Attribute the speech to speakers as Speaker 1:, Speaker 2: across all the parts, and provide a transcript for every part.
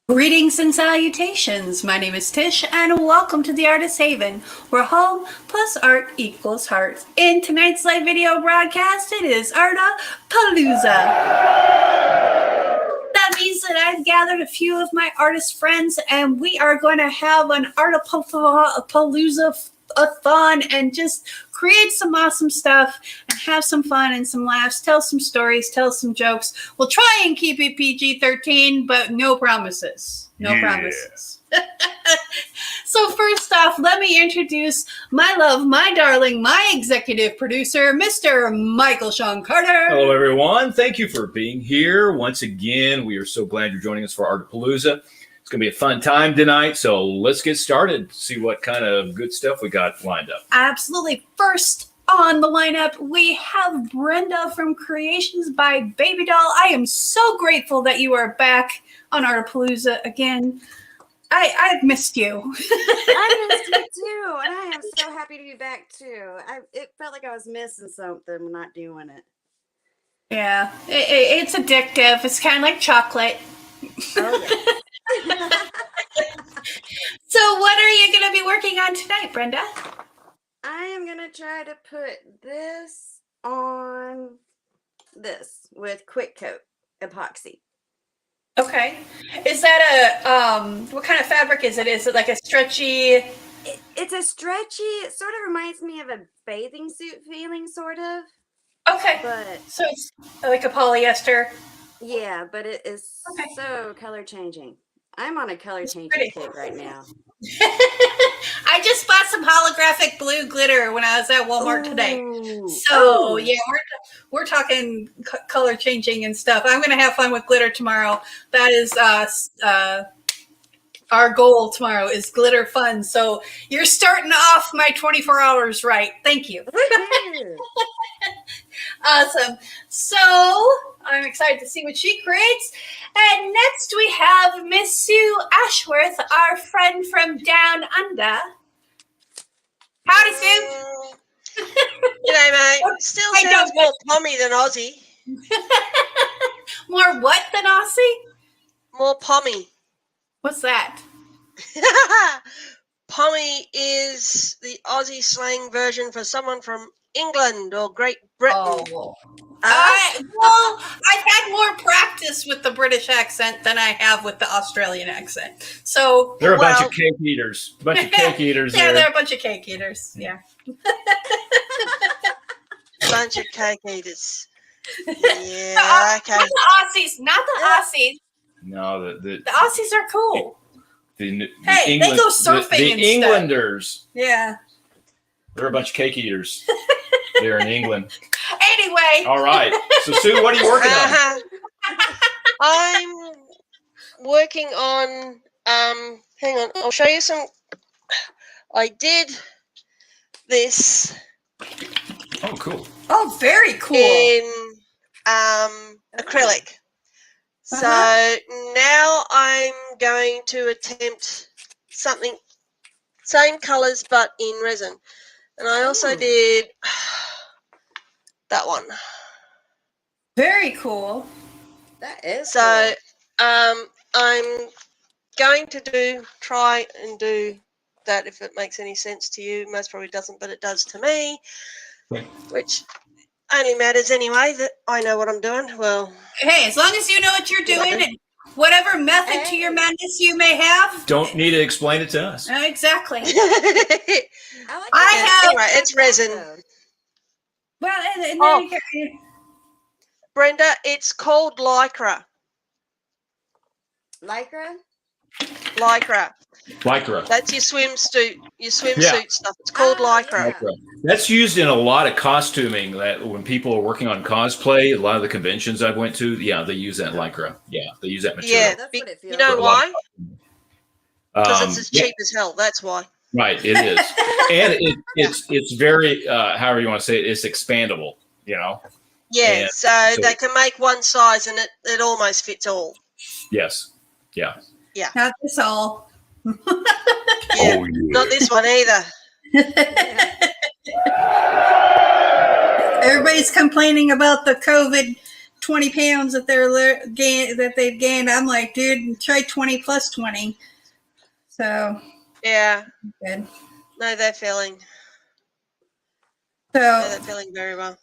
Speaker 1: Greetings and salutations. My name is Tish, and welcome to the Artist Haven, where home plus art equals heart. In tonight's live video broadcast, it is Artapalooza. That means that I've gathered a few of my artist friends, and we are going to have an Artapalooza fun and just create some awesome stuff and have some fun and some laughs, tell some stories, tell some jokes. We'll try and keep it PG-13, but no promises. No promises. So first off, let me introduce my love, my darling, my executive producer, Mr. Michael Sean Carter.
Speaker 2: Hello, everyone. Thank you for being here once again. We are so glad you're joining us for Artapalooza. It's going to be a fun time tonight, so let's get started, see what kind of good stuff we got lined up.
Speaker 1: Absolutely. First on the lineup, we have Brenda from Creations by Baby Doll. I am so grateful that you are back on Artapalooza again. I've missed you.
Speaker 3: I missed you too, and I am so happy to be back too. It felt like I was missing something not doing it.
Speaker 1: Yeah, it's addictive. It's kind of like chocolate.
Speaker 3: Oh, yeah.
Speaker 1: So what are you going to be working on tonight, Brenda?
Speaker 3: I am going to try to put this on this with Quick Coat epoxy.
Speaker 1: Okay. Is that a, what kind of fabric is it? Is it like a stretchy?
Speaker 3: It's a stretchy, it sort of reminds me of a bathing suit feeling, sort of.
Speaker 1: Okay.
Speaker 3: But
Speaker 1: so it's like a polyester?
Speaker 3: Yeah, but it is
Speaker 1: Okay.
Speaker 3: so color changing. I'm on a color changing kick right now.
Speaker 1: I just bought some holographic blue glitter when I was at Walmart today. So yeah, we're talking color changing and stuff. I'm going to have fun with glitter tomorrow. That is our goal tomorrow is glitter fun. So you're starting off my 24 hours right. Thank you. Awesome. So I'm excited to see what she creates. And next we have Miss Sue Ashworth, our friend from down under. Howdy, Sue.
Speaker 4: G'day, mate. Still sounds more pommy than Aussie.
Speaker 1: More what than Aussie?
Speaker 4: More pommy.
Speaker 1: What's that?
Speaker 4: Pommy is the Aussie slang version for someone from England or Great Britain.
Speaker 1: Oh. Well, I've had more practice with the British accent than I have with the Australian accent. So
Speaker 2: they're a bunch of cake eaters. A bunch of cake eaters.
Speaker 1: Yeah, they're a bunch of cake eaters. Yeah.
Speaker 4: Bunch of cake eaters. Yeah, okay.
Speaker 1: Not the Aussies. Not the Aussies.
Speaker 2: No,
Speaker 1: the Aussies are cool.
Speaker 2: They
Speaker 1: go surfing
Speaker 2: the
Speaker 1: and
Speaker 2: Englanders.
Speaker 1: Stuff. Yeah.
Speaker 2: They're a bunch of cake eaters. They're in England.
Speaker 1: Anyway.
Speaker 2: All right. So, Sue, what are you working on?
Speaker 4: I'm working on, hang on, I'll show you some. I did this.
Speaker 2: Oh, cool.
Speaker 1: Oh, very cool.
Speaker 4: In acrylic. So now I'm going to attempt something, same colors, but in resin. And I also did that one.
Speaker 1: Very cool.
Speaker 3: That is
Speaker 4: so.
Speaker 3: Cool.
Speaker 4: I'm going to try and do that if it makes any sense to you. Most probably doesn't, but it does to me, which only matters anyway that I know what I'm doing. Well,
Speaker 1: hey, as long as you know what you're doing and whatever method to your madness you may have.
Speaker 2: Don't need to explain it to us.
Speaker 1: Exactly.
Speaker 3: I
Speaker 4: have. Anyway, it's resin.
Speaker 1: Well, and then
Speaker 4: Brenda, it's called lycra.
Speaker 3: Lycra?
Speaker 2: Lycra.
Speaker 4: That's your swimsuit stuff. It's called lycra.
Speaker 2: That's used in a lot of costuming. That when people are working on cosplay, a lot of the conventions I've went to, they use that lycra. Yeah, they use that material.
Speaker 4: Yeah,
Speaker 3: that's what it feels
Speaker 4: you know
Speaker 3: like.
Speaker 4: why? Because it's as cheap as hell. That's why.
Speaker 2: Right, it is, and it's very however you want to say it, it's expandable.
Speaker 4: Yeah, so they can make one size, and it almost fits all.
Speaker 2: Yes. Yeah.
Speaker 4: Yeah.
Speaker 1: Not this all.
Speaker 4: Not this one either.
Speaker 1: Everybody's complaining about the COVID 20 pounds that they've gained. I'm like, dude, try 20 plus 20. So
Speaker 4: Yeah.
Speaker 1: good.
Speaker 4: No, they're feeling.
Speaker 1: So
Speaker 4: No, they're feeling very well.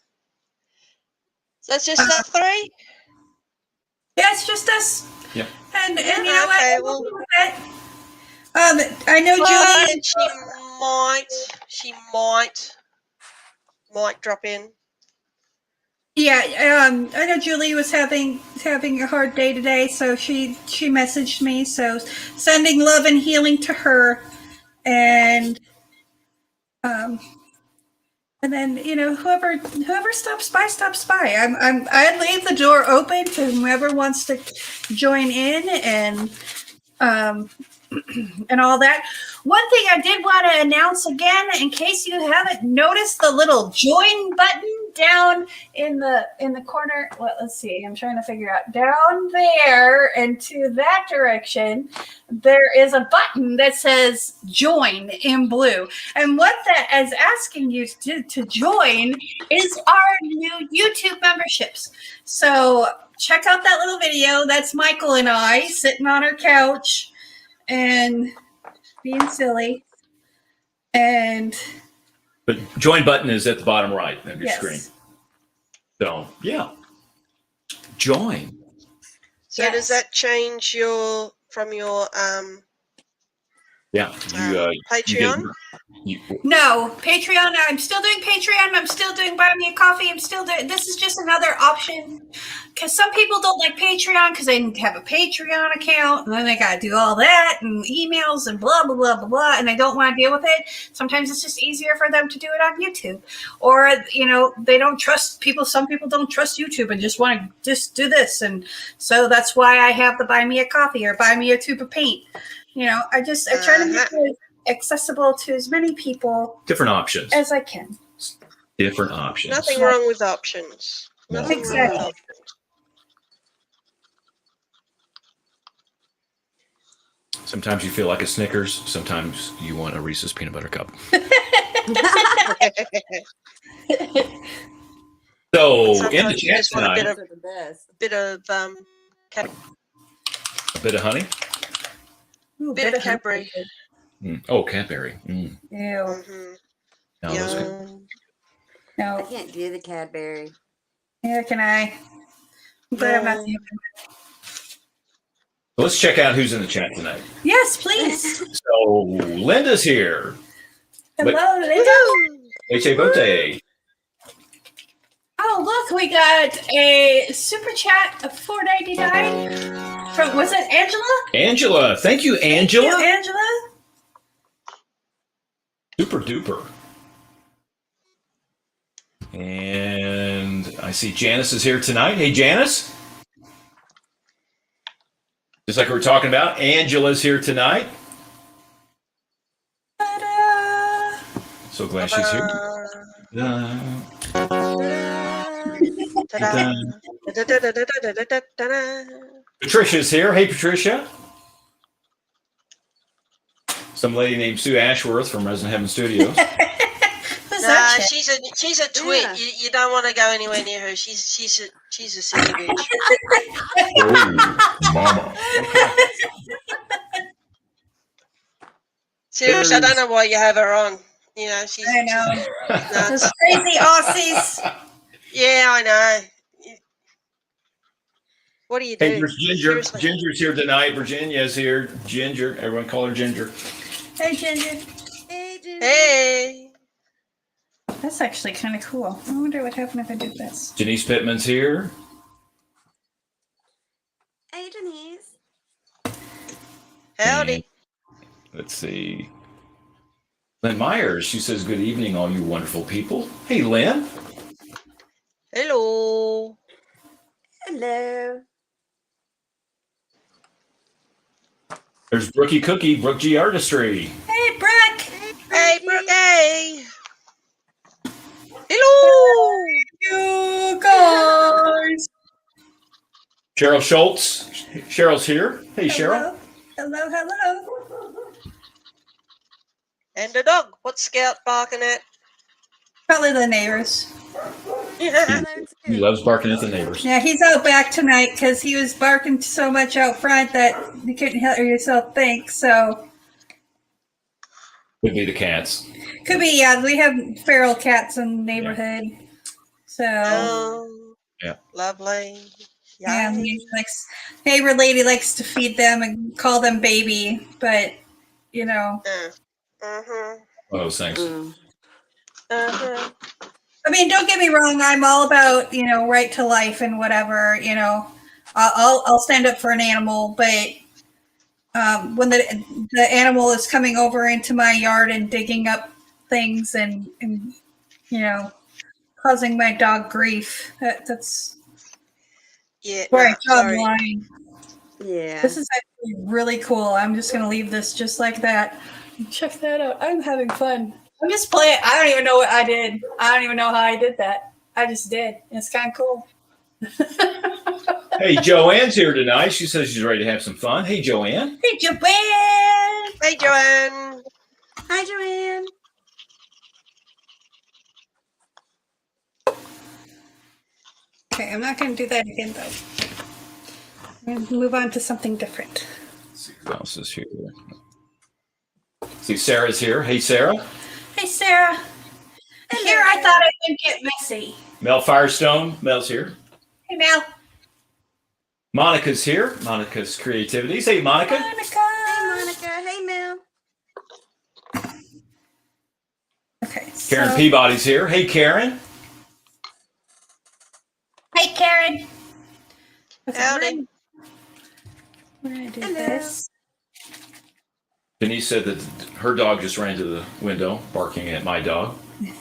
Speaker 4: So it's just that 3?
Speaker 1: yeah, it's just us.
Speaker 2: Yep.
Speaker 1: And
Speaker 4: Yeah,
Speaker 1: you know
Speaker 4: okay,
Speaker 1: what?
Speaker 4: well-
Speaker 1: I know
Speaker 4: But
Speaker 1: Julie.
Speaker 4: she might drop in.
Speaker 1: Yeah, I know Julie was having a hard day today, so she messaged me. So sending love and healing to her, and then whoever stops by stops by. I leave the door open to whoever wants to join in and all that. One thing I did want to announce again, in case you haven't noticed, the little join button down in the corner. Well, let's see. I'm trying to figure out down there and to that direction. There is a button that says join in blue. And what that is asking you to join is our new YouTube memberships. So check out that little video. That's Michael and I sitting on our couch and being silly. And
Speaker 2: But join button is at the bottom right of your
Speaker 1: yes.
Speaker 2: screen. So yeah, join.
Speaker 4: So
Speaker 1: Yes.
Speaker 4: does that change your
Speaker 2: Yeah,
Speaker 4: Patreon?
Speaker 1: No, Patreon. I'm still doing Patreon. I'm still doing Buy Me a Coffee. I'm still doing. This is just another option because some people don't like Patreon because they have a Patreon account and then they got to do all that and emails and blah blah blah blah blah, and they don't want to deal with it. Sometimes it's just easier for them to do it on YouTube, or they don't trust people. Some people don't trust YouTube and just want to just do this, and so that's why I have the Buy Me a Coffee or Buy Me a Tube of Paint. I try to make it accessible to as many people
Speaker 2: Different options.
Speaker 1: as I can.
Speaker 2: Different options.
Speaker 4: Nothing wrong with options. Nothing wrong with
Speaker 1: Exactly.
Speaker 4: options.
Speaker 2: Sometimes you feel like a Snickers. Sometimes you want a Reese's peanut butter cup. So in the
Speaker 4: Sometimes you
Speaker 2: chat
Speaker 4: just want a
Speaker 2: tonight,
Speaker 4: bit of
Speaker 2: a bit of honey.
Speaker 1: Ooh,
Speaker 4: bit of Cadbury.
Speaker 2: Oh, Cadbury.
Speaker 1: Ew.
Speaker 4: Mm-hmm.
Speaker 2: No, that's good.
Speaker 3: I
Speaker 1: No.
Speaker 3: can't do the Cadbury.
Speaker 1: Neither can I. I'm glad I'm not the only one.
Speaker 2: Let's check out who's in the chat tonight.
Speaker 1: Yes, please.
Speaker 2: So Linda's here.
Speaker 1: Hello, Linda.
Speaker 2: Leche Bote.
Speaker 1: Oh, look, we got a super chat of $4.99 from, was it Angela?
Speaker 2: Angela. Thank you, Angela.
Speaker 1: Thank you, Angela.
Speaker 2: Super duper. And I see Janice is here tonight. Hey, Janice. Just like we were talking about, Angela's here tonight.
Speaker 1: Ta-da.
Speaker 2: So glad she's here. Patricia's here. Hey, Patricia. Some lady named Sue Ashworth from Resin Heaven Studios.
Speaker 1: Who's that chick?
Speaker 4: she's a twit.
Speaker 3: Yeah.
Speaker 4: You don't want to go anywhere near her. She's a silly bitch.
Speaker 2: Oh, mama.
Speaker 4: Seriously, I don't know why you have her on. She's.
Speaker 1: I know.
Speaker 4: No.
Speaker 1: Those crazy Aussies.
Speaker 4: Yeah, I know. What do you do?
Speaker 2: Hey, there's Ginger.
Speaker 4: Seriously.
Speaker 2: Ginger's here tonight. Virginia's here. Ginger. Everyone call her Ginger.
Speaker 1: Hey, Ginger.
Speaker 3: Hey, Jim.
Speaker 4: Hey.
Speaker 1: That's actually kind of cool. I wonder what happened if I did this.
Speaker 2: Janice Pittman's here.
Speaker 3: Hey, Denise.
Speaker 4: Howdy.
Speaker 2: And let's see. Lynn Myers, she says, good evening, all you wonderful people. Hey, Lynn.
Speaker 4: Hello.
Speaker 3: Hello.
Speaker 2: There's Brookie Cookie, Brooke G Artistry.
Speaker 1: Hey, Brooke.
Speaker 4: Hey, Brooke. Hey. Hello.
Speaker 1: You guys.
Speaker 2: Cheryl Schultz. Cheryl's here. Hey, Cheryl.
Speaker 1: Hello, hello.
Speaker 4: And the dog. What's Scout barking at?
Speaker 1: Probably the neighbors.
Speaker 2: He loves barking at the neighbors.
Speaker 1: Yeah, he's out back tonight because he was barking so much out front that you couldn't hear yourself think. So
Speaker 2: Could be the cats.
Speaker 1: could be, yeah. We have feral cats in the neighborhood. So
Speaker 2: Yeah.
Speaker 4: Lovely.
Speaker 1: yeah,
Speaker 4: Yay.
Speaker 1: neighbor lady likes to feed them and call them baby, but you know.
Speaker 4: Uh-huh.
Speaker 2: One of those things.
Speaker 4: Uh-huh.
Speaker 1: I mean, don't get me wrong. I'm all about right to life and whatever. I'll stand up for an animal, but when the animal is coming over into my yard and digging up things and causing my dog grief, that's
Speaker 4: Yeah.
Speaker 1: where
Speaker 4: No,
Speaker 1: I draw the
Speaker 4: sorry.
Speaker 1: line.
Speaker 3: Yeah.
Speaker 1: This is actually really cool. I'm just gonna leave this just like that. Check that out. I'm having fun. I'm just playing. I don't even know what I did. I don't even know how I did that. I just did. It's kind of cool.
Speaker 2: Hey, Joanne's here tonight. She says she's ready to have some fun. Hey, Joanne.
Speaker 1: Hey, Joanne.
Speaker 4: Hey, Joanne.
Speaker 3: Hi, Joanne.
Speaker 1: Okay, I'm not going to do that again, though. I'm going to move on to something different.
Speaker 2: Let's see who else is here. See, Sarah's here. Hey, Sarah.
Speaker 1: Hey, Sarah.
Speaker 3: Hello,
Speaker 1: Here, I
Speaker 3: Sarah.
Speaker 1: thought I would get messy.
Speaker 2: Mel Firestone. Mel's here.
Speaker 1: Hey, Mel.
Speaker 2: Monica's here. Monica's Creativities. Hey, Monica.
Speaker 1: Monica.
Speaker 3: Hey, Monica. Hey, Mel.
Speaker 1: Okay.
Speaker 2: Karen Peabody's here. Hey, Karen.
Speaker 1: Hey, Karen. Okay,
Speaker 4: Howdy.
Speaker 1: we're gonna do
Speaker 3: Hello.
Speaker 1: this.
Speaker 2: Denise said that her dog just ran to the window, barking at my dog.
Speaker 3: I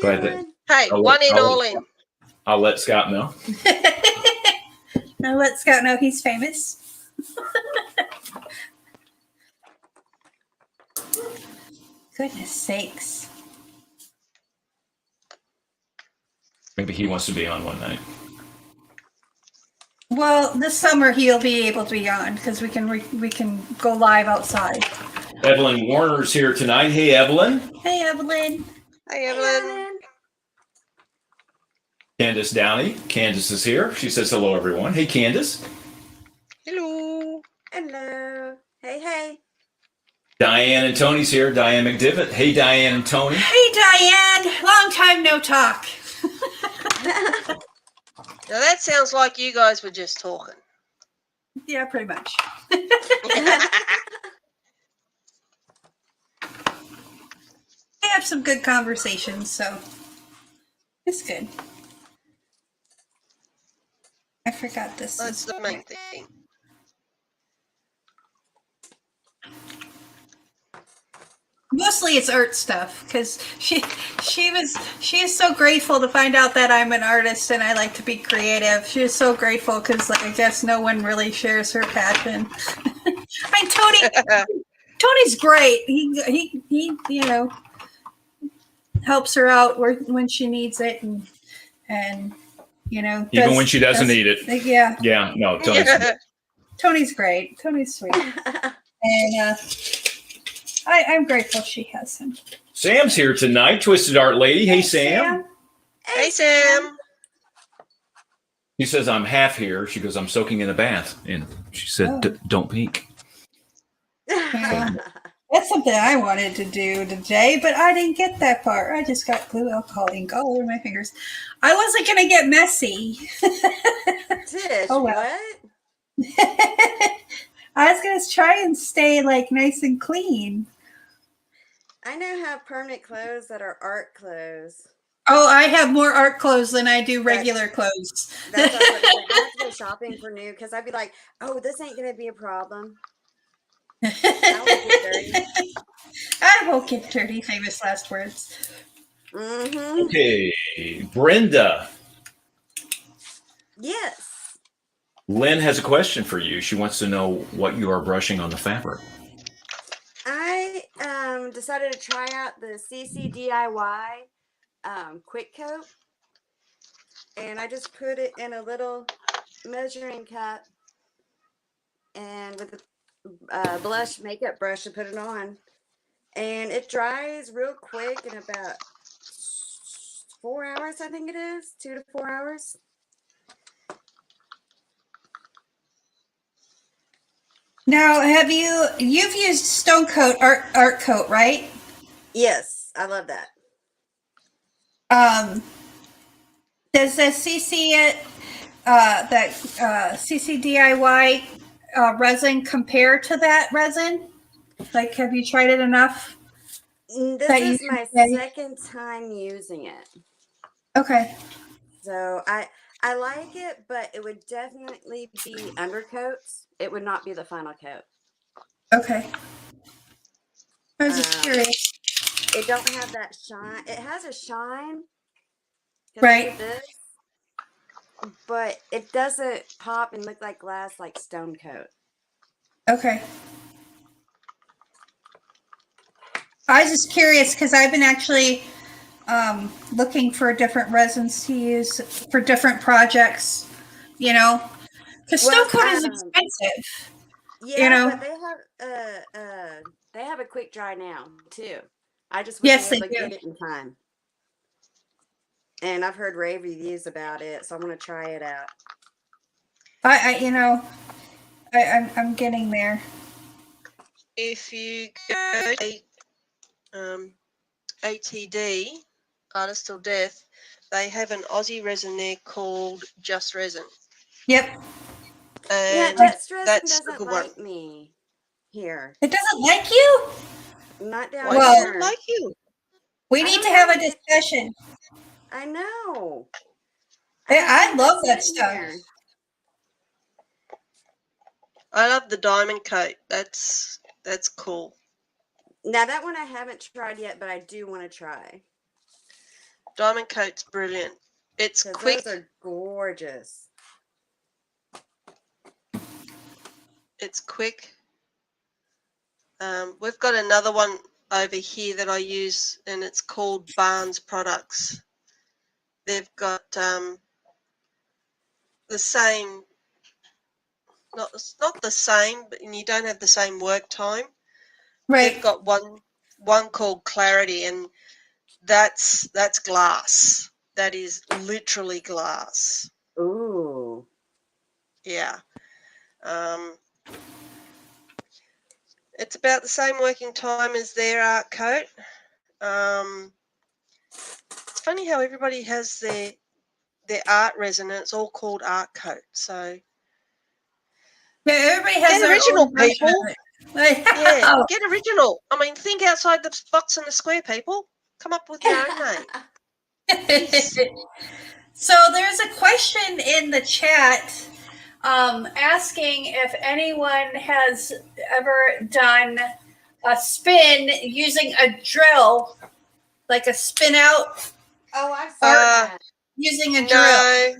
Speaker 2: Glad
Speaker 3: hear
Speaker 2: that-
Speaker 3: one.
Speaker 4: Hey,
Speaker 2: I'll
Speaker 4: one
Speaker 2: let-
Speaker 4: in,
Speaker 2: I'll
Speaker 4: all
Speaker 2: let-
Speaker 4: in.
Speaker 2: I'll let Scott know.
Speaker 1: Now let Scott know he's famous. Goodness sakes.
Speaker 2: Maybe he wants to be on one night.
Speaker 1: Well, this summer he'll be able to be on because we can go live outside.
Speaker 2: Evelyn Warner's here tonight. Hey, Evelyn.
Speaker 1: Hey, Evelyn.
Speaker 4: Hey, Evelyn.
Speaker 2: Candace Downey. Candace is here. She says hello, everyone. Hey, Candace.
Speaker 4: Hello.
Speaker 3: Hello. Hey, hey.
Speaker 2: Diane and Tony's here. Diane McDivitt. Hey, Diane and Tony.
Speaker 1: Hey, Diane. Long time no talk.
Speaker 4: Now that sounds like you guys were just talking.
Speaker 1: Yeah, pretty much. We have some good conversations, so it's good. I forgot this.
Speaker 4: That's the main thing.
Speaker 1: Mostly it's art stuff because she is so grateful to find out that I'm an artist and I like to be creative. She is so grateful because I guess no one really shares her passion. Tony's great. He helps her out when she needs it and
Speaker 2: Even when she doesn't need it.
Speaker 1: Yeah.
Speaker 2: Yeah, no,
Speaker 1: Tony's great. Tony's sweet. And I'm grateful she has him.
Speaker 2: Sam's here tonight. Twisted Art Lady. Hey, Sam.
Speaker 4: Hey, Sam.
Speaker 2: She says, I'm half here. She goes, I'm soaking in a bath. And she said, don't peek.
Speaker 1: Yeah. That's something I wanted to do today, but I didn't get that part. I just got blue alcohol ink all over my fingers. I wasn't going to get messy.
Speaker 3: Tish,
Speaker 1: Oh, well.
Speaker 3: what?
Speaker 1: I was going to try and stay like nice and clean.
Speaker 3: I now have permanent clothes that are art clothes.
Speaker 1: Oh, I have more art clothes than I do regular clothes.
Speaker 3: That's what I was gonna say. I have to go shopping for new because I'd be like, oh, this ain't going to be a problem.
Speaker 1: I won't get dirty. Famous last words.
Speaker 3: Mm-hmm.
Speaker 2: Okay, Brenda.
Speaker 3: Yes.
Speaker 2: Lynn has a question for you. She wants to know what you are brushing on the fabric.
Speaker 3: I decided to try out the CC DIY quick coat, and I just put it in a little measuring cup and with a makeup brush to put it on, and it dries real quick in about 4 hours, I think it is, 2 to 4 hours.
Speaker 1: Now, you've used Stone Coat art coat, right?
Speaker 3: Yes, I love that.
Speaker 1: Does the CC DIY resin compare to that resin? Like, have you tried it enough
Speaker 3: This
Speaker 1: that you
Speaker 3: is
Speaker 1: can
Speaker 3: my
Speaker 1: say?
Speaker 3: second time using it.
Speaker 1: Okay.
Speaker 3: So I like it, but it would definitely be undercoats. It would not be the final coat.
Speaker 1: Okay. I was just curious.
Speaker 3: It don't have that shine. It has a shine, 'cause
Speaker 1: Right.
Speaker 3: it does, but it doesn't pop and look like glass like Stone Coat.
Speaker 1: Okay. I was just curious because I've been actually looking for different resins to use for different projects, you know, because
Speaker 3: Well,
Speaker 1: Stone Coat is expensive, you
Speaker 3: yeah,
Speaker 1: know.
Speaker 3: but they have a quick dry now too. I just wasn't
Speaker 1: Yes, they
Speaker 3: able to
Speaker 1: do.
Speaker 3: get it in time. And I've heard rave reviews about it, so I'm gonna try it out.
Speaker 1: I'm getting there.
Speaker 4: If you go to ATD, Artist Till Death, they have an Aussie resin there called Just Resin.
Speaker 1: Yep.
Speaker 3: Yeah,
Speaker 4: And
Speaker 3: Just Resin
Speaker 4: that's a
Speaker 3: doesn't
Speaker 4: good one.
Speaker 3: like me here.
Speaker 1: It doesn't like you?
Speaker 3: Not down
Speaker 4: Why
Speaker 1: Well,
Speaker 4: doesn't it
Speaker 3: here.
Speaker 4: like you?
Speaker 1: We
Speaker 3: I
Speaker 1: need
Speaker 3: don't
Speaker 1: to
Speaker 3: know
Speaker 1: have a
Speaker 3: what they-
Speaker 1: discussion.
Speaker 3: I know.
Speaker 1: I
Speaker 3: don't
Speaker 1: love
Speaker 3: see
Speaker 1: that
Speaker 3: it
Speaker 1: stuff.
Speaker 3: here.
Speaker 4: I love the diamond coat. That's cool.
Speaker 3: Now that one I haven't tried yet, but I do want to try.
Speaker 4: Diamond coat's brilliant. It's
Speaker 3: Because
Speaker 4: quick.
Speaker 3: those are gorgeous.
Speaker 4: It's quick. We've got another one over here that I use, and it's called Barnes Products. They've got the same, not the same, but you don't have the same work time.
Speaker 1: Right.
Speaker 4: They've got one called Clarity, and that's glass. That is literally glass.
Speaker 3: Ooh.
Speaker 4: Yeah. It's about the same working time as their art coat. It's funny how everybody has their art resin, and it's all called art coat. So
Speaker 1: Yeah, everybody has
Speaker 4: get
Speaker 1: their
Speaker 4: original,
Speaker 1: own version
Speaker 4: people.
Speaker 1: of it. Like,
Speaker 4: Yeah, get original. I mean, think outside the box and the square, people. Come up with your own name. Yes.
Speaker 1: So there's a question in the chat asking if anyone has ever done a spin using a drill, like a spin out
Speaker 3: Oh, I've seen
Speaker 1: art
Speaker 3: that.
Speaker 1: using a drill.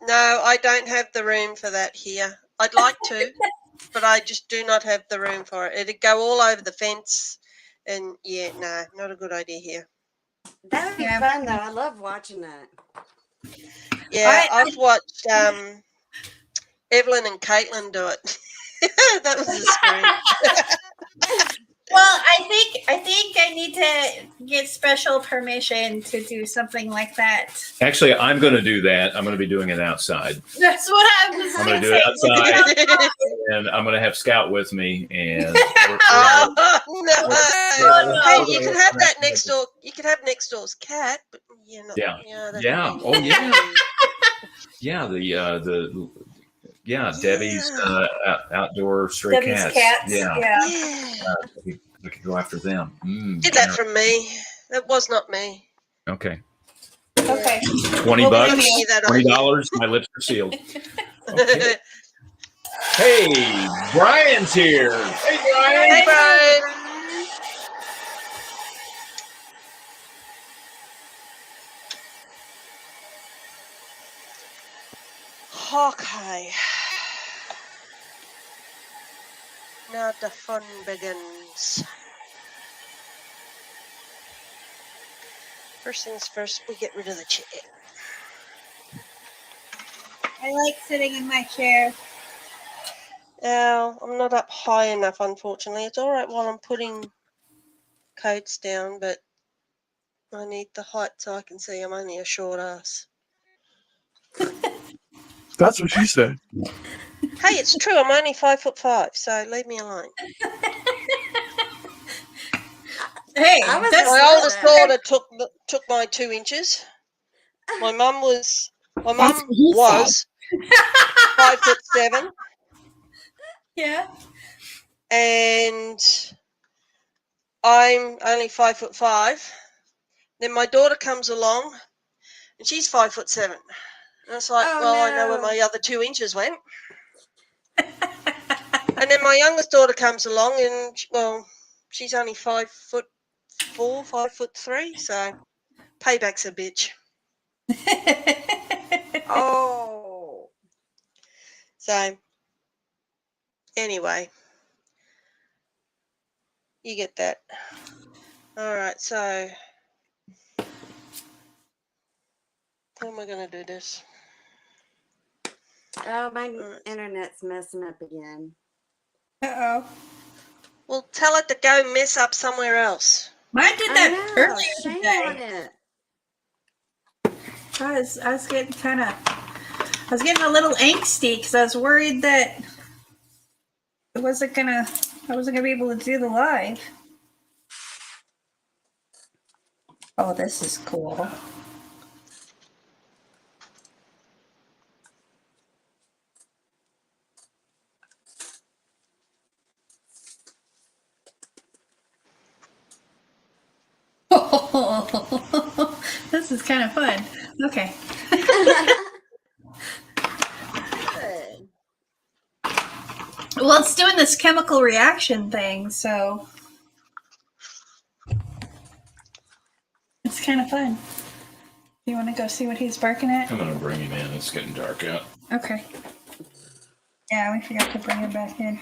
Speaker 4: No, I don't have the room for that here. I'd like to, but I just do not have the room for it. It'd go all over the fence, and yeah, no, not a good idea here.
Speaker 3: That would be
Speaker 1: Yeah.
Speaker 3: fun though. I love watching that.
Speaker 4: Yeah, I've watched Evelyn and Caitlin do it. That was a scream.
Speaker 1: Well, I think I need to get special permission to do something like that.
Speaker 2: Actually, I'm going to do that. I'm going to be doing it outside.
Speaker 1: That's what I was
Speaker 2: I'm
Speaker 1: going
Speaker 2: going
Speaker 1: to
Speaker 2: to do
Speaker 1: say.
Speaker 2: it outside, and I'm going to have Scout with me. And
Speaker 4: Oh, no. Hey,
Speaker 2: we're
Speaker 4: you
Speaker 2: gonna
Speaker 4: can have that next door. You can have next door's cat, but you're not.
Speaker 2: Yeah.
Speaker 4: That's
Speaker 2: Yeah.
Speaker 4: me.
Speaker 2: Oh, yeah. Yeah, Debbie's outdoor stray
Speaker 1: Debbie's
Speaker 2: cats.
Speaker 1: cats.
Speaker 2: Yeah.
Speaker 4: Yeah.
Speaker 2: We could go after them.
Speaker 4: Did that from me. That was not me.
Speaker 2: Okay.
Speaker 1: Okay.
Speaker 2: $20.
Speaker 1: Well,
Speaker 4: I'll give you that idea.
Speaker 2: $20. My lips are sealed. Okay. Hey, Brian's here. Hey, Brian.
Speaker 4: Hey, Brian. Okay. Now the fun begins. First things first, we get rid of the chair.
Speaker 1: I like sitting in my chair.
Speaker 4: Now, I'm not up high enough, unfortunately. It's all right while I'm putting coats down, but I need the height so I can see I'm only a short ass.
Speaker 5: That's what she said.
Speaker 4: Hey, it's true. I'm only 5'5", so leave me alone.
Speaker 1: Hey,
Speaker 3: I was
Speaker 1: that's
Speaker 4: My
Speaker 3: before
Speaker 4: oldest
Speaker 3: that.
Speaker 4: daughter took my 2 inches. My mum was
Speaker 1: that's what he said.
Speaker 4: 5'7",
Speaker 1: Yeah.
Speaker 4: and I'm only 5'5". Then my daughter comes along, and she's 5'7". And it's like,
Speaker 3: Oh
Speaker 4: well, I know where
Speaker 3: no.
Speaker 4: my other 2 inches went. And then my youngest daughter comes along, and she's only 5'4", 5'3". So payback's a bitch.
Speaker 3: Oh.
Speaker 4: So anyway, you get that. All right. So how am I going to do this?
Speaker 3: Oh, my
Speaker 4: Alright.
Speaker 3: internet's messing up again.
Speaker 1: Uh-oh.
Speaker 4: Well, tell it to go mess up somewhere else.
Speaker 1: Mine did
Speaker 3: I
Speaker 1: that
Speaker 3: know.
Speaker 1: earlier
Speaker 3: Shame on
Speaker 1: today.
Speaker 3: it.
Speaker 1: I was getting I was getting a little angsty because I was worried that I wasn't gonna be able to do the live. Oh, this is cool. This is kind of fun. Okay.
Speaker 3: Good.
Speaker 1: Well, it's doing this chemical reaction thing, so it's kind of fun. You want to go see what he's barking at?
Speaker 2: I'm gonna bring him in. It's getting dark out.
Speaker 1: Okay. Yeah, we forgot to bring him back in.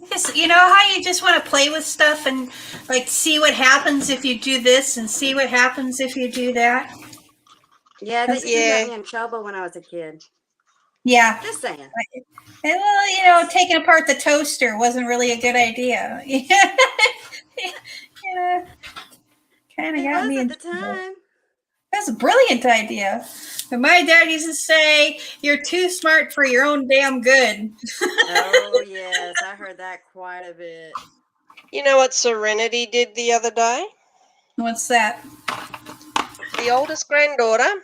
Speaker 1: Just, you know how you just want to play with stuff and like see what happens if you do this and see what happens if you do that?
Speaker 3: Yeah, that used to
Speaker 4: Yeah.
Speaker 3: get me in trouble when I was a kid.
Speaker 1: Yeah.
Speaker 3: Just saying.
Speaker 1: And, well, you know, taking apart the toaster wasn't really a good idea. Yeah. Kind of
Speaker 3: It
Speaker 1: got
Speaker 3: was
Speaker 1: me
Speaker 3: at
Speaker 1: in
Speaker 3: the
Speaker 1: trouble.
Speaker 3: time.
Speaker 1: That's a brilliant idea. But my dad used to say, "You're too smart for your own damn good."
Speaker 3: Oh, yes. I heard that quite a bit.
Speaker 4: You know what Serenity did the other day?
Speaker 1: What's that?
Speaker 4: The oldest granddaughter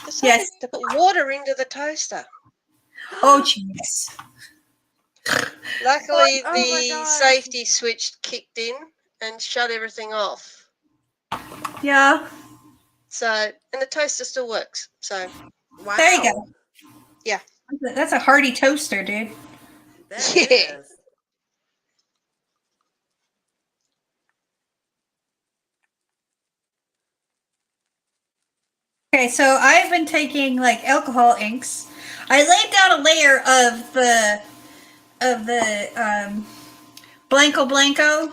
Speaker 4: decided
Speaker 1: Yes.
Speaker 4: to put water into the toaster.
Speaker 1: Oh, jeez.
Speaker 4: Luckily,
Speaker 3: Oh my
Speaker 4: the
Speaker 3: gosh.
Speaker 4: safety switch kicked in and shut everything off.
Speaker 1: Yeah.
Speaker 4: So, and the toaster still works. So,
Speaker 3: Wow.
Speaker 1: There you go.
Speaker 4: yeah.
Speaker 1: That's a hearty toaster, dude.
Speaker 3: That
Speaker 4: Yeah.
Speaker 3: is.
Speaker 1: Okay, so I've been taking like alcohol inks. I laid down a layer of the Blanco Blanco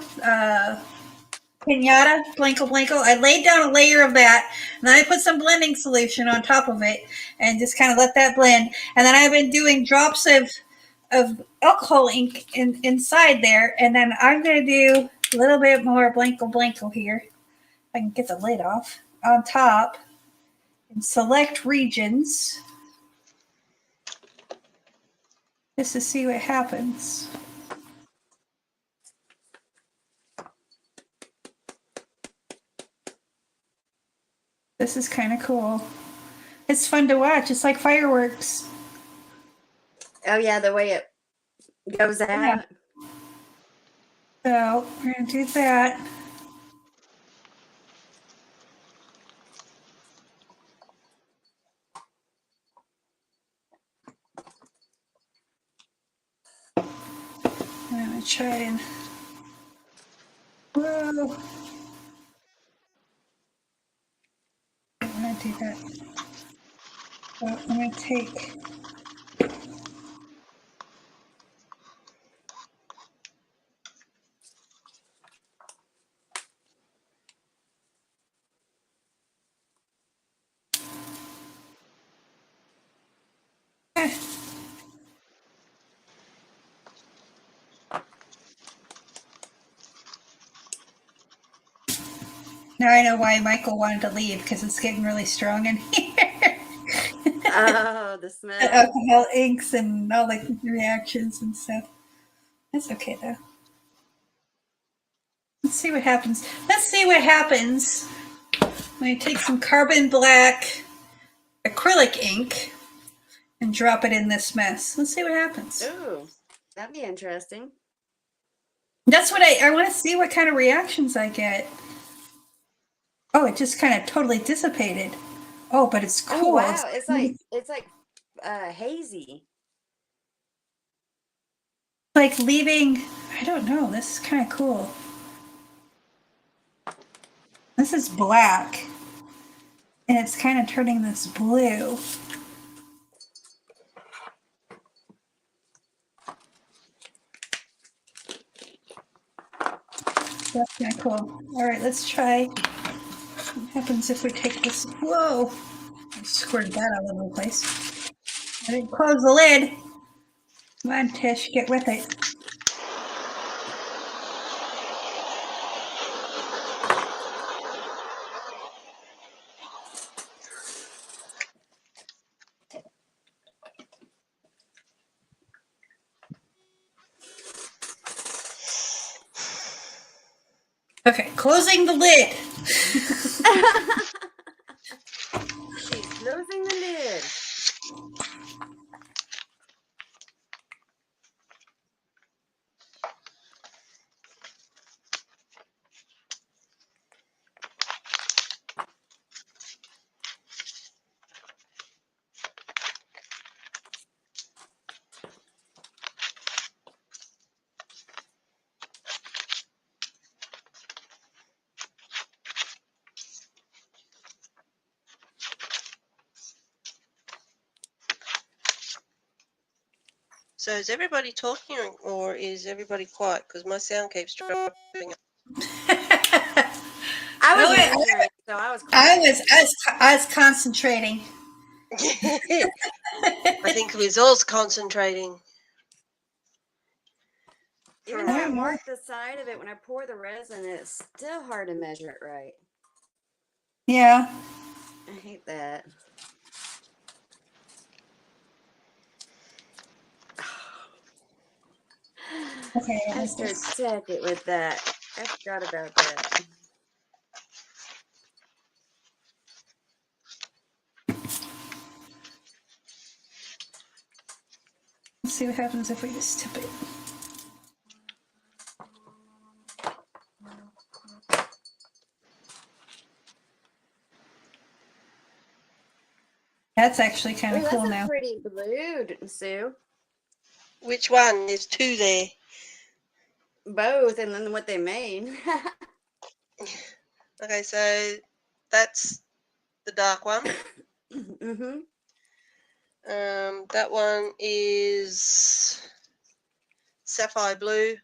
Speaker 1: Pinata Blanco Blanco. I laid down a layer of that, and then I put some blending solution on top of it, and just kind of let that blend. And then I've been doing drops of alcohol ink inside there, and then I'm gonna do a little bit more Blanco Blanco here. I can get the lid off on top. In select regions, just to see what happens. This is kind of cool. It's fun to watch. It's like fireworks.
Speaker 3: Oh, yeah, the way it goes out.
Speaker 1: Yeah. So we're going to do that. I'm going to try and... Whoa. I'm going to do that. So I'm going to take... Now I know why Michael wanted to leave, because it's getting really strong in here.
Speaker 3: Oh, the smell.
Speaker 1: The alcohol inks and all the reactions and stuff. That's okay though. Let's see what happens. Let's see what happens when I take some carbon black acrylic ink and drop it in this mess. Let's see what happens.
Speaker 3: Ooh, that'd be interesting.
Speaker 1: That's what I want to see what kind of reactions I get. Oh, it just kind of totally dissipated. Oh, but it's cool.
Speaker 3: Oh wow, it's like hazy.
Speaker 1: Like leaving, I don't know, this is kind of cool. This is black, and it's kind of turning this blue. That's kind of cool. All right, let's try. What happens if we take this? Whoa! I squirted that all over the place. I didn't close the lid. Come on, Tish, get with it. Okay, closing the lid.
Speaker 3: She's closing the lid.
Speaker 4: So is everybody talking or is everybody quiet? Because my sound keeps dropping.
Speaker 3: I was
Speaker 1: Oh,
Speaker 3: measuring, so I was.
Speaker 1: I was concentrating.
Speaker 4: I think we was all concentrating.
Speaker 3: Even though I marked the side of it when I pour the resin, it's still hard to measure it right.
Speaker 1: Yeah.
Speaker 3: I hate that.
Speaker 1: Okay.
Speaker 3: I stirred second with that. I forgot about that.
Speaker 1: Let's see what happens if we just tip it. That's actually kind of
Speaker 3: Ooh,
Speaker 1: cool
Speaker 3: that's
Speaker 1: now.
Speaker 3: a pretty blue, Sue.
Speaker 4: Which one? There's two there.
Speaker 3: Both, and then what they made.
Speaker 4: Okay, so that's the dark one.
Speaker 3: Mm-hmm.
Speaker 4: That one is Sapphire Blue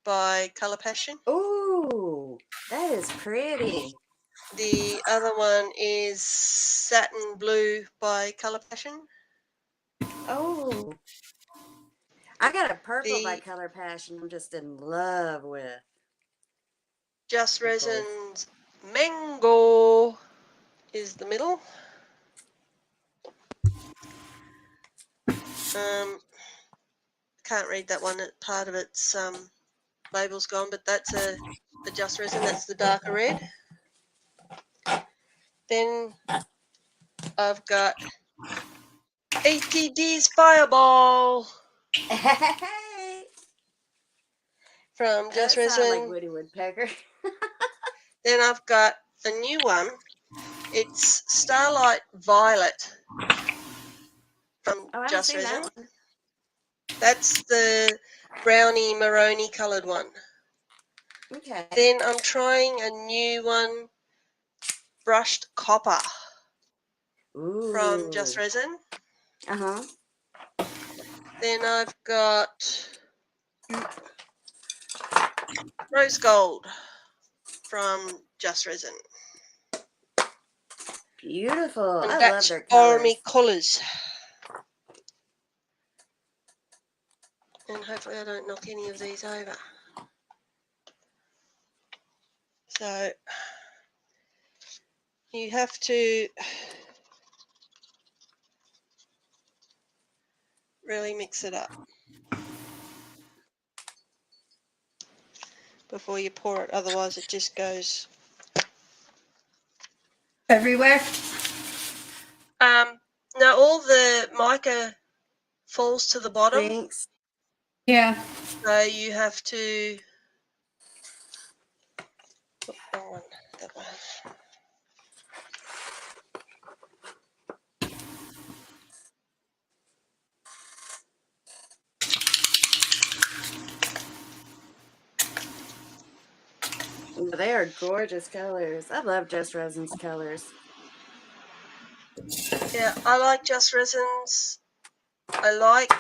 Speaker 4: by Color Passion.
Speaker 3: Ooh, that is pretty.
Speaker 4: The other one is Satin Blue by Color Passion.
Speaker 3: Oh, I got a purple by Color Passion. I'm just in love with.
Speaker 4: Just Resin's Mango is the middle. Can't read that one. Part of its label's gone, but that's a Just Resin. That's the darker red. Then I've got ATD's Fireball
Speaker 3: Hey,
Speaker 4: from Just
Speaker 3: that sounds
Speaker 4: Resin.
Speaker 3: like Woody Woodpecker.
Speaker 4: Then I've got a new one. It's Starlight Violet from Just Resin.
Speaker 3: That one.
Speaker 4: That's the brownie maroon coloured one.
Speaker 3: Okay.
Speaker 4: Then I'm trying a new one, Brushed Copper.
Speaker 3: Ooh.
Speaker 4: From Just Resin.
Speaker 3: Uh-huh.
Speaker 4: Then I've got Rose Gold from Just Resin.
Speaker 3: Beautiful.
Speaker 4: And
Speaker 3: I
Speaker 4: that's
Speaker 3: love their colors.
Speaker 4: Army Colours. And hopefully I don't knock any of these over. So you have to really mix it up before you pour it, otherwise it just goes
Speaker 1: Everywhere.
Speaker 4: no, all the mica falls to the bottom,
Speaker 3: Thanks.
Speaker 1: Yeah.
Speaker 4: so you have to wrong one, that one.
Speaker 3: They are gorgeous colors. I love Just Resin's colors.
Speaker 4: Yeah, I like Just Resin's. I like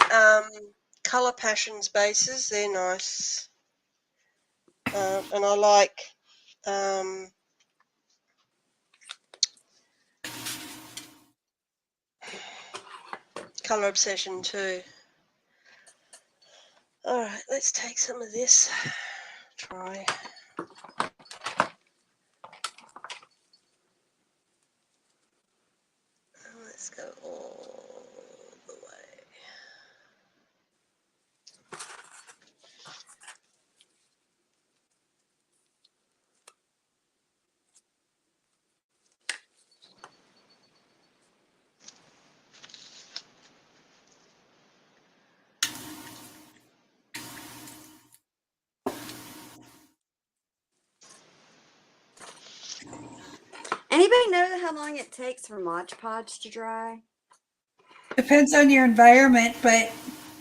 Speaker 4: Colour Passions bases, they're nice. And I like Colour Obsession too. Alright, let's take some of this. Try. And let's go all the way.
Speaker 3: Anybody know how long it takes for Mod Podge to dry?
Speaker 1: Depends on your environment, but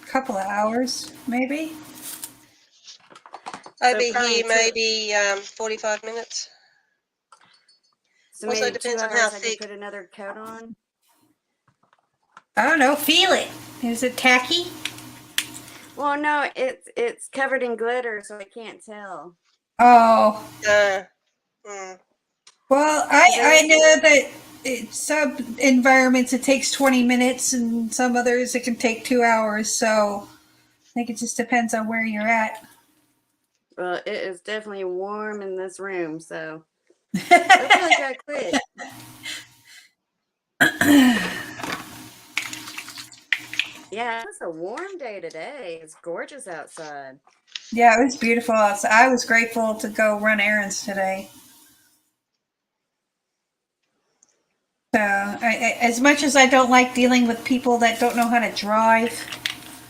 Speaker 1: a couple of hours, maybe.
Speaker 4: Over
Speaker 3: probably
Speaker 4: here,
Speaker 3: two-
Speaker 4: maybe 45 minutes.
Speaker 3: So
Speaker 4: Also
Speaker 3: maybe
Speaker 4: depends
Speaker 3: 2
Speaker 4: on how
Speaker 3: hours I
Speaker 4: thick.
Speaker 3: can put another coat on.
Speaker 1: I don't know. Feel it. Is it tacky?
Speaker 3: Well, no, it's covered in glitter, so I can't tell.
Speaker 1: Oh.
Speaker 4: Mm.
Speaker 1: Well, I know that some environments it takes 20 minutes and some others it can take 2 hours. So I think it just depends on where you're at.
Speaker 3: Well, it is definitely warm in this room, so hopefully dry quick. Yeah, it's a warm day today. It's gorgeous outside.
Speaker 1: Yeah, it was beautiful outside. I was grateful to go run errands today. So, as much as I don't like dealing with people that don't know how to drive.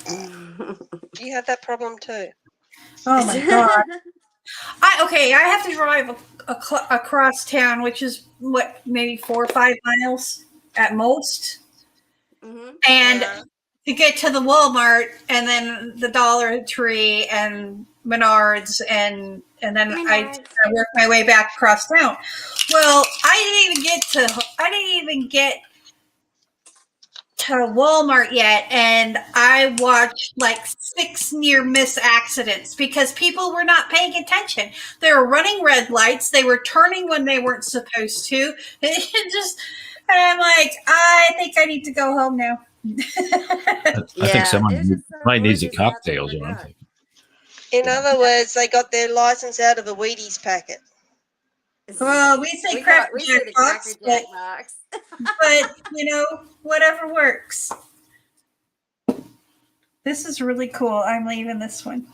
Speaker 4: Do you have that problem too?
Speaker 1: Oh my God. I have to drive across town, which is what, maybe 4 or 5 miles at most.
Speaker 3: Mm-hmm.
Speaker 1: And
Speaker 4: Yeah.
Speaker 1: to get to the Walmart and then the Dollar Tree and Menards and then I work my way back across town. Well, I didn't even get to Walmart yet, and I watched like 6 near miss accidents because people were not paying attention. They were running red lights. They were turning when they weren't supposed to. And I'm like, I think I need to go home now.
Speaker 5: I think someone might need the cocktails. You know, I'm thinking.
Speaker 4: In other words, they got their license out of a Wheaties packet.
Speaker 1: Well, we say
Speaker 3: we
Speaker 1: Cracker
Speaker 3: say
Speaker 1: Jack
Speaker 3: the
Speaker 1: box,
Speaker 3: Cracker Jack box.
Speaker 1: but whatever works. This is really cool. I'm leaving this one.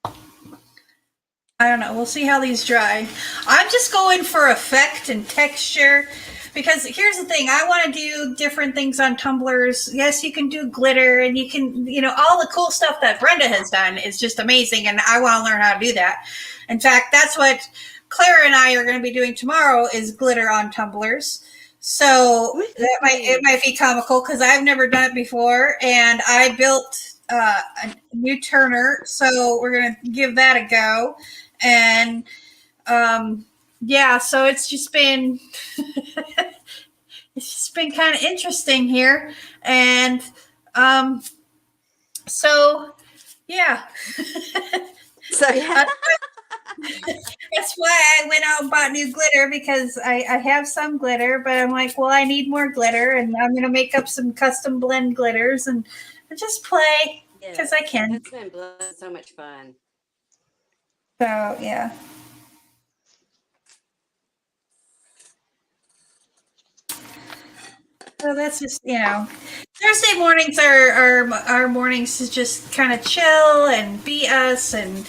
Speaker 1: I don't know. We'll see how these dry. I'm just going for effect and texture because here's the thing. I want to do different things on tumblers. Yes, you can do glitter and you can, all the cool stuff that Brenda has done is just amazing. And I want to learn how to do that. In fact, that's what Clara and I are going to be doing tomorrow is glitter on tumblers. So it might be comical because I've never done it before. And I built a new turner. So we're going to give that a go. And so it's just been kind of interesting here. And so yeah. That's why I went out and bought new glitter because I have some glitter, but I'm like, well, I need more glitter, and I'm going to make up some custom blend glitters and just play. because I can.
Speaker 3: It's been so much fun.
Speaker 1: So yeah. So that's just, Thursday mornings are mornings to just kind of chill and be us. And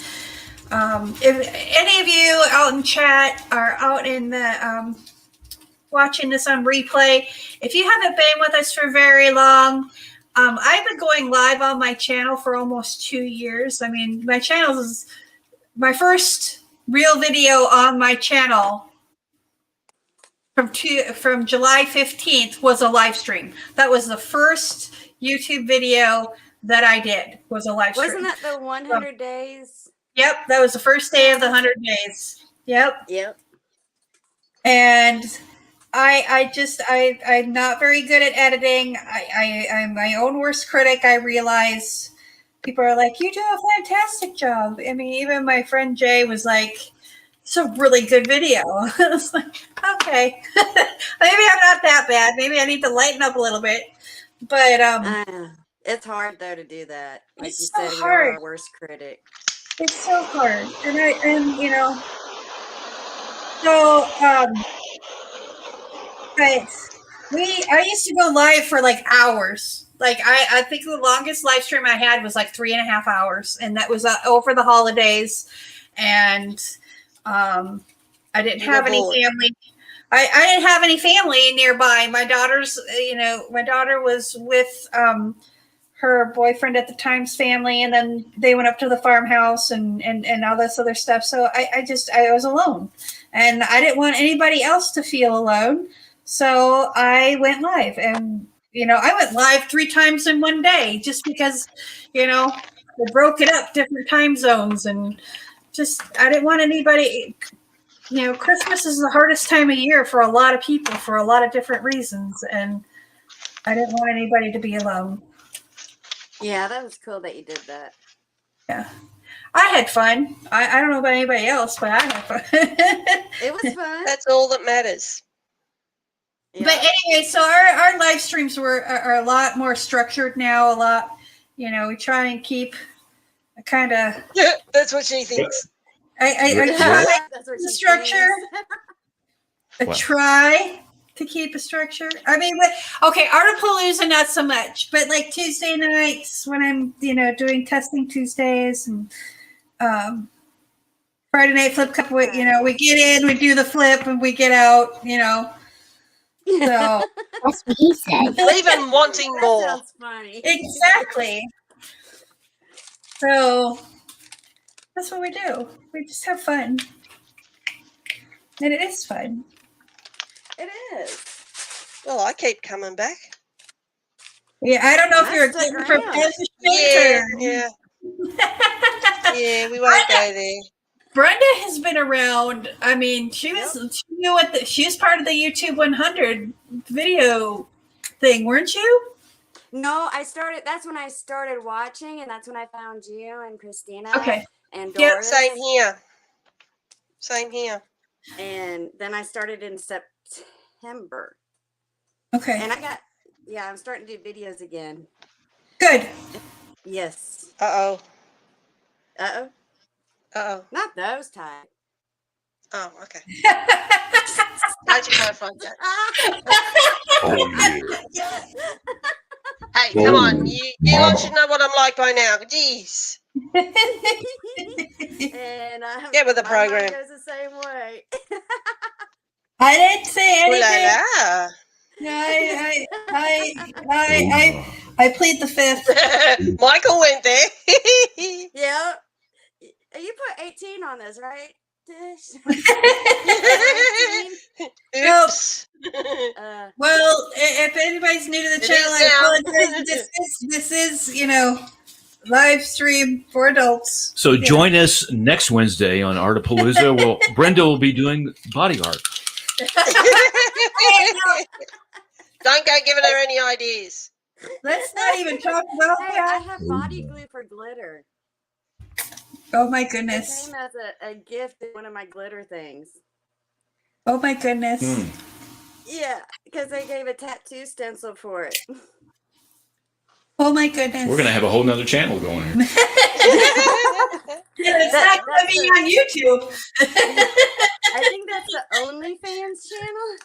Speaker 1: if any of you out in chat are out in the watching this on replay, if you haven't been with us for very long, I've been going live on my channel for almost 2 years. I mean, my channel is my first real video on my channel from July 15th was a live stream. That was the first YouTube video that I did, was a live stream.
Speaker 3: Wasn't that the 100 days?
Speaker 1: Yep, that was the first day of the 100 days. Yep. And I'm not very good at editing. I'm my own worst critic. I realize people are like, you do a fantastic job. I mean, even my friend Jay was like, it's a really good video. I was like, okay, maybe I'm not that bad. Maybe I need to lighten up a little bit. But
Speaker 3: it's hard though to do that. Like you
Speaker 1: so
Speaker 3: said,
Speaker 1: hard.
Speaker 3: you're our worst critic.
Speaker 1: It's so hard, I used to go live for like hours. Like I think the longest live stream I had was like 3.5 hours, and that was over the holidays. And I didn't have any family. I didn't have any family nearby. My daughter was with her boyfriend at the time's family, and then they went up to the farmhouse and all this other stuff. So I was alone, and I didn't want anybody else to feel alone. So I went live, and I went live 3 times in one day just because, they broke it up, different time zones, and just I didn't want anybody. Christmas is the hardest time of year for a lot of people for a lot of different reasons, and I didn't want anybody to be alone.
Speaker 3: Yeah, that was cool that you did that.
Speaker 1: Yeah. I had fun. I don't know about anybody else, but I had fun.
Speaker 3: It was fun.
Speaker 4: That's all that matters.
Speaker 1: Yeah. But anyway, so our live streams are a lot more structured now. A lot, we try and keep a kind of.
Speaker 4: Yeah, that's what she thinks.
Speaker 1: I try the structure. I try to keep a structure. I mean, okay, Artapalooza not so much, but like Tuesday nights when I'm, doing testing Tuesdays, and Friday night flip cup. We get in, we do the flip, and we get out. So
Speaker 6: that's what he said.
Speaker 4: Even wanting more.
Speaker 3: Sounds funny.
Speaker 1: Exactly. So that's what we do. We just have fun, and it is fun.
Speaker 3: It is.
Speaker 4: Well, I keep coming back.
Speaker 1: Yeah, I don't know if you're a gluten for
Speaker 4: Yeah. Yeah, we won't go there.
Speaker 1: Brenda has been around. I mean, she was part of the YouTube 100 video thing, weren't you?
Speaker 3: No, that's when I started watching, and that's when I found you and Christina.
Speaker 1: Okay.
Speaker 3: And Doris.
Speaker 4: Yep, same here.
Speaker 3: And then I started in September.
Speaker 1: Okay.
Speaker 3: And I'm starting to do videos again.
Speaker 1: Good.
Speaker 3: Yes.
Speaker 4: Uh-oh.
Speaker 3: Uh-oh.
Speaker 4: Uh-oh.
Speaker 3: Not those type.
Speaker 4: Oh, okay. How'd you find that?
Speaker 5: Oh, yeah.
Speaker 4: Hey, come on. You all should know what I'm like by now. Jeez.
Speaker 3: And
Speaker 4: get with the program.
Speaker 3: Goes the same way.
Speaker 1: I didn't say anything.
Speaker 4: Ooh la la.
Speaker 1: No, I plead the fifth.
Speaker 4: Michael went there.
Speaker 3: Yeah. You put 18 on this, right, Tish?
Speaker 4: Oops.
Speaker 1: Well, if anybody's new to the channel, I apologize. This is, live stream for adults.
Speaker 5: So join us next Wednesday on Artapalooza. Well, Brenda will be doing body art.
Speaker 4: Don't go giving her any ideas.
Speaker 1: Let's not even talk about
Speaker 3: I
Speaker 1: that.
Speaker 3: have body glue for glitter.
Speaker 1: Oh my
Speaker 3: It
Speaker 1: goodness.
Speaker 3: came as a gift in one of my glitter things.
Speaker 1: Oh my goodness.
Speaker 3: Yeah, because they gave a tattoo stencil for it.
Speaker 1: Oh my goodness.
Speaker 2: We're gonna have a whole nother channel going here.
Speaker 1: It's not going to be on YouTube.
Speaker 3: I think that's the OnlyFans channel.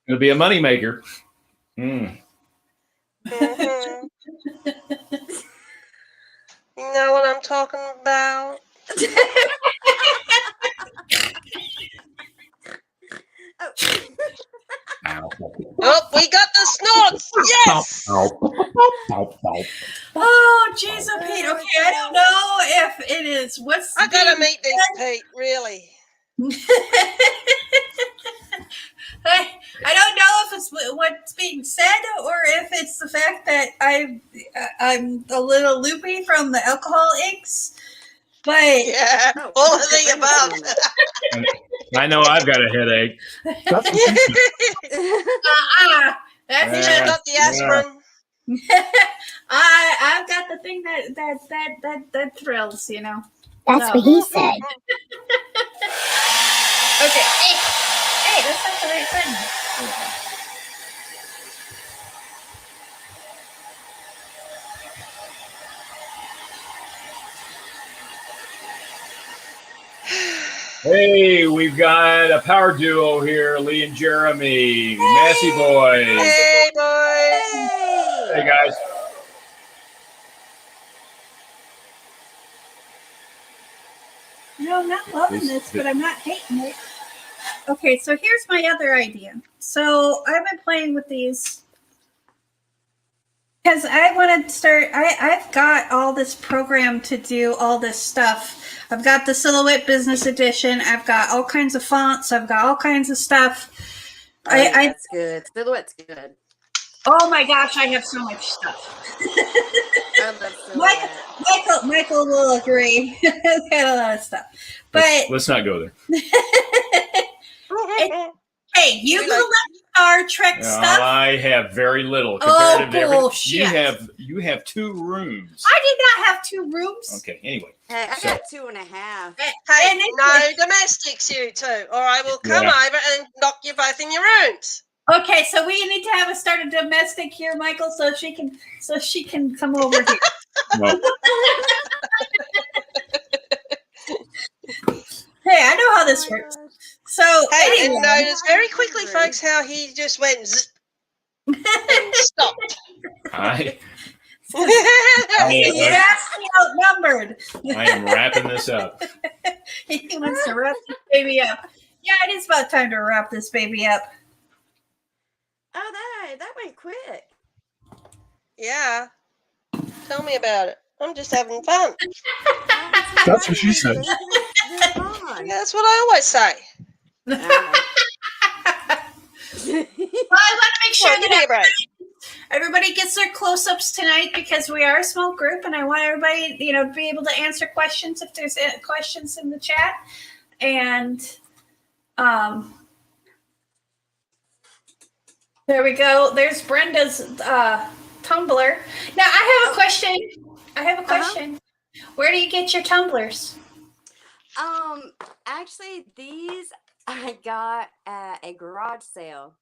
Speaker 2: It'll be a moneymaker. Mm.
Speaker 4: Mhm. You know what I'm talking about?
Speaker 2: Ow.
Speaker 4: Oh, we got the snorts! Yes!
Speaker 1: Oh, jeez, oh, Pete. Okay, I don't know if it is. What's
Speaker 4: I gotta
Speaker 1: being
Speaker 4: meet this Pete, really.
Speaker 1: I don't know if it's what's being said or if it's the fact that I'm a little loopy from the alcohol inks. But
Speaker 4: Yeah, all of the above.
Speaker 2: I know I've got a headache.
Speaker 1: that's
Speaker 2: Yeah.
Speaker 4: She's got the aspirin.
Speaker 1: I've got the thing that thrills, you know.
Speaker 6: That's what he said.
Speaker 1: Okay. Hey, that's not the right button.
Speaker 2: Hey, we've got a power duo here, Lee and Jeremy. Massey boys.
Speaker 4: Hey, boys.
Speaker 2: Hey, guys.
Speaker 1: No, I'm not loving this, but I'm not hating it. Okay, so here's my other idea. So I've been playing with these because I want to start. I've got all this program to do all this stuff. I've got the Silhouette Business Edition. I've got all kinds of fonts. I've got all kinds of stuff.
Speaker 3: That's good. Silhouette's good.
Speaker 1: Oh my gosh, I have so much stuff.
Speaker 3: I love Silhouette.
Speaker 1: Michael will agree. I've got a lot of stuff. But
Speaker 2: Let's not go there.
Speaker 1: hey, you collect Star Trek stuff?
Speaker 2: I have very little
Speaker 1: Oh,
Speaker 2: compared to everything.
Speaker 1: bullshit.
Speaker 2: You have 2 rooms.
Speaker 1: I did not have 2 rooms.
Speaker 2: Okay, anyway.
Speaker 3: Hey, I
Speaker 2: So-
Speaker 3: got 2.5.
Speaker 4: Hey,
Speaker 1: And it's-
Speaker 4: no domestics, you two, or I will come over and knock you both in your rooms.
Speaker 1: Okay, so we need to start a domestic here, Michael, so she can come over here.
Speaker 2: Well,
Speaker 1: Hey, I know how this works. So
Speaker 4: Hey,
Speaker 1: anyway,
Speaker 4: and notice very quickly, folks, how he just went zzz and stopped.
Speaker 2: I
Speaker 1: yeah, outnumbered.
Speaker 2: I am wrapping this up.
Speaker 1: He wants to wrap this baby up. Yeah, it is about time to wrap this baby up.
Speaker 3: Oh, that went quick.
Speaker 4: Yeah. Tell me about it. I'm just having fun.
Speaker 5: That's what she said.
Speaker 3: They're gone.
Speaker 4: Yeah, that's what I always say.
Speaker 3: All right.
Speaker 1: Well, I want to make sure
Speaker 4: Well, give me
Speaker 1: that
Speaker 4: a break.
Speaker 1: everybody gets their close-ups tonight because we are a small group, and I want everybody, to be able to answer questions if there's questions in the chat. And there we go. There's Brenda's tumbler. Now I have a question. Where do you get your tumblers?
Speaker 3: Actually, these I got at a garage sale.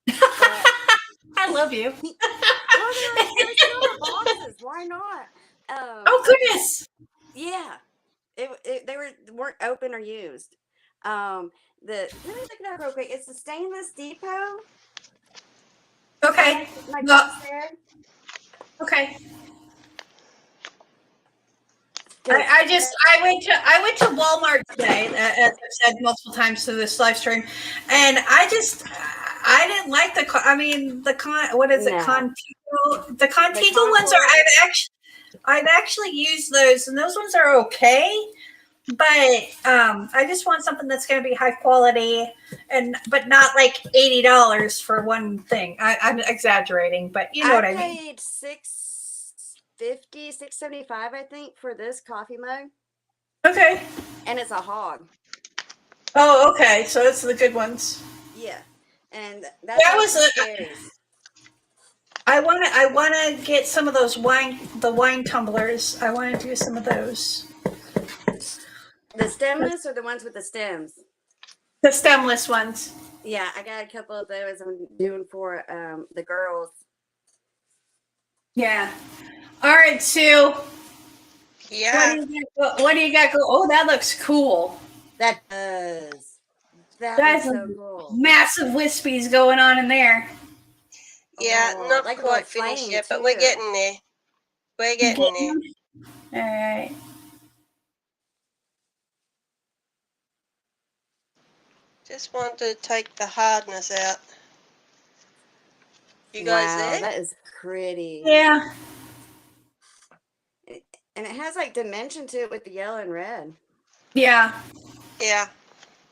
Speaker 1: I love you.
Speaker 3: Well, they're still in boxes. Why not?
Speaker 1: Oh goodness.
Speaker 3: Yeah, they weren't open or used. Let me look it up real quick. It's the Stainless Depot.
Speaker 1: Okay.
Speaker 3: My
Speaker 1: Well-
Speaker 3: box there.
Speaker 1: Okay. I went to Walmart today, as I've said multiple times to this live stream, and I didn't like what is it?
Speaker 3: No.
Speaker 1: Contigo. The Contigo
Speaker 3: The
Speaker 1: ones I've actually used those, and those ones are okay. But I just want something that's going to be high quality, but not like $80 for one thing. I'm exaggerating, but you know what I mean.
Speaker 3: I paid $6.50, $6.75, I think, for this coffee mug,
Speaker 1: Okay.
Speaker 3: and it's a hog.
Speaker 1: Oh, okay. So it's the good ones.
Speaker 3: Yeah, and that's
Speaker 1: That was
Speaker 3: what
Speaker 1: a-
Speaker 3: carries.
Speaker 1: I want to get some of those wine tumblers. I want to do some of those.
Speaker 3: The stemless or the ones with the stems?
Speaker 1: The stemless ones.
Speaker 3: Yeah, I got a couple of those I'm doing for the girls.
Speaker 1: Yeah. All right, Sue.
Speaker 4: Yeah.
Speaker 1: What do you got? Oh, that looks cool.
Speaker 3: That does. That
Speaker 1: That's
Speaker 3: is so cool.
Speaker 1: massive wispies going on in there.
Speaker 4: Yeah,
Speaker 3: Oh,
Speaker 4: not
Speaker 3: like a
Speaker 4: quite
Speaker 3: little
Speaker 4: finished
Speaker 3: flame,
Speaker 4: yet, but we're
Speaker 3: too.
Speaker 4: getting there. We're getting there.
Speaker 1: All right.
Speaker 4: Just want to take the hardness out. You guys
Speaker 3: Wow,
Speaker 4: there?
Speaker 3: that is pretty.
Speaker 1: Yeah.
Speaker 3: And it has like dimension to it with the yellow and red.
Speaker 1: Yeah.
Speaker 4: Yeah.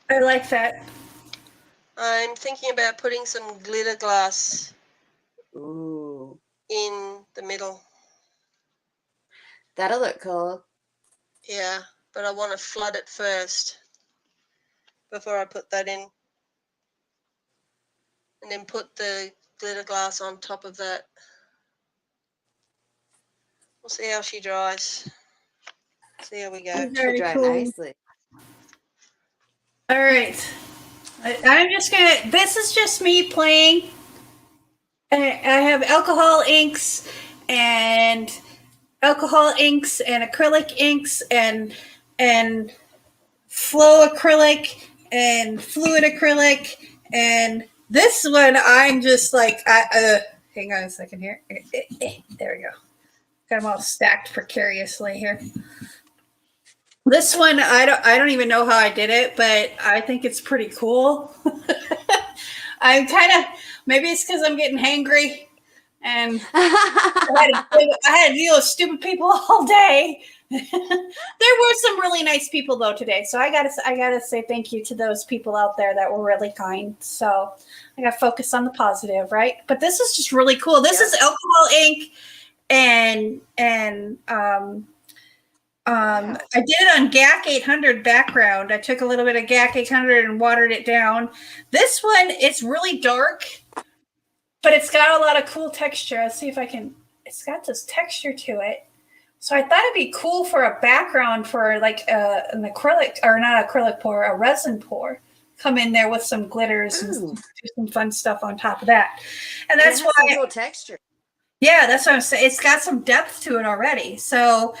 Speaker 1: I like that.
Speaker 4: I'm thinking about putting some glitter glass
Speaker 3: Ooh,
Speaker 4: in the middle.
Speaker 3: that'll look cool.
Speaker 4: Yeah, but I want to flood it first before I put that in. And then put the glitter glass on top of that. We'll see how she dries. See how we go.
Speaker 3: Should
Speaker 1: Very
Speaker 3: dry
Speaker 1: cool.
Speaker 3: nicely.
Speaker 1: All right. I'm just gonna. This is just me playing. I have alcohol inks and acrylic inks and flow acrylic and fluid acrylic, and this one I'm just like hang on a second here. There we go. Got them all stacked precariously here. This one I don't even know how I did it, but I think it's pretty cool. I'm kind of, maybe it's because I'm getting hangry and I had to deal with stupid people all day. There were some really nice people though today, so I gotta say thank you to those people out there that were really kind. So I gotta focus on the positive, right? But this is just really cool. This is alcohol ink and I did it on GAC 800 background. I took a little bit of GAC 800 and watered it down. This one, it's really dark, but it's got a lot of cool texture. Let's see if I can, it's got this texture to it. So I thought it'd be cool for a background for like an acrylic, or not acrylic pour, a resin pour. Come in there with some glitters and do some fun stuff on top of that. And that's why
Speaker 3: some cool texture.
Speaker 1: Yeah, that's what I'm saying. It's got some depth to it already. So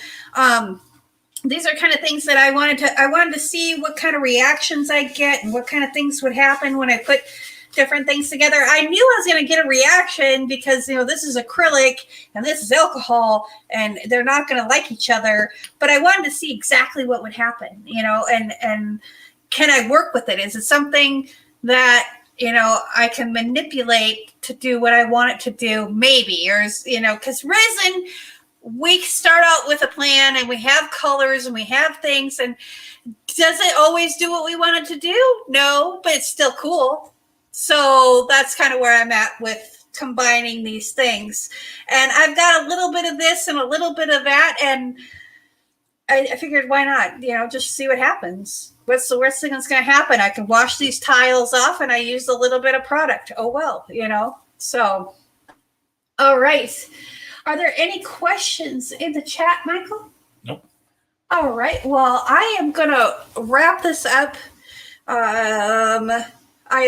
Speaker 1: these are kind of things that I wanted to see what kind of reactions I get and what kind of things would happen when I put different things together. I knew I was going to get a reaction because, this is acrylic and this is alcohol and they're not going to like each other, but I wanted to see exactly what would happen, and can I work with it? Is it something that, I can manipulate to do what I want it to do? Maybe, or, because resin, we start out with a plan and we have colors and we have things, and does it always do what we want it to do? No, but it's still cool. So that's kind of where I'm at with combining these things. And I've got a little bit of this and a little bit of that, and I figured why not, just see what happens. What's the worst thing that's going to happen? I can wash these tiles off and I used a little bit of product. Oh, well, So, all right. Are there any questions in the chat, Michael?
Speaker 5: Nope.
Speaker 1: All right. Well, I am going to wrap this up. I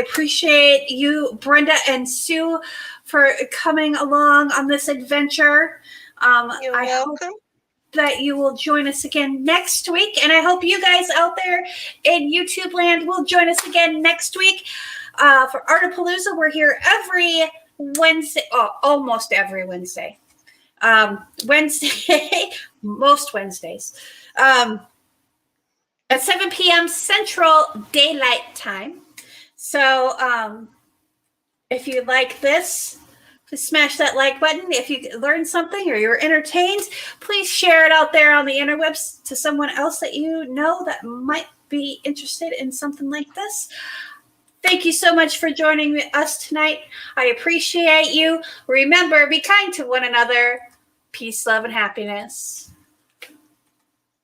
Speaker 1: appreciate you, Brenda and Sue, for coming along on this adventure.
Speaker 4: You're welcome.
Speaker 1: Hope that you will join us again next week. And I hope you guys out there in YouTube land will join us again next week for Artapalooza. We're here every Wednesday, almost every Wednesday. Most Wednesdays. At 7 p.m. Central Daylight Time. So if you like this, please smash that like button. If you learned something or you're entertained, please share it out there on the interwebs to someone else that you know that might be interested in something like this. Thank you so much for joining us tonight. I appreciate you. Remember, be kind to one another. Peace, love, and happiness.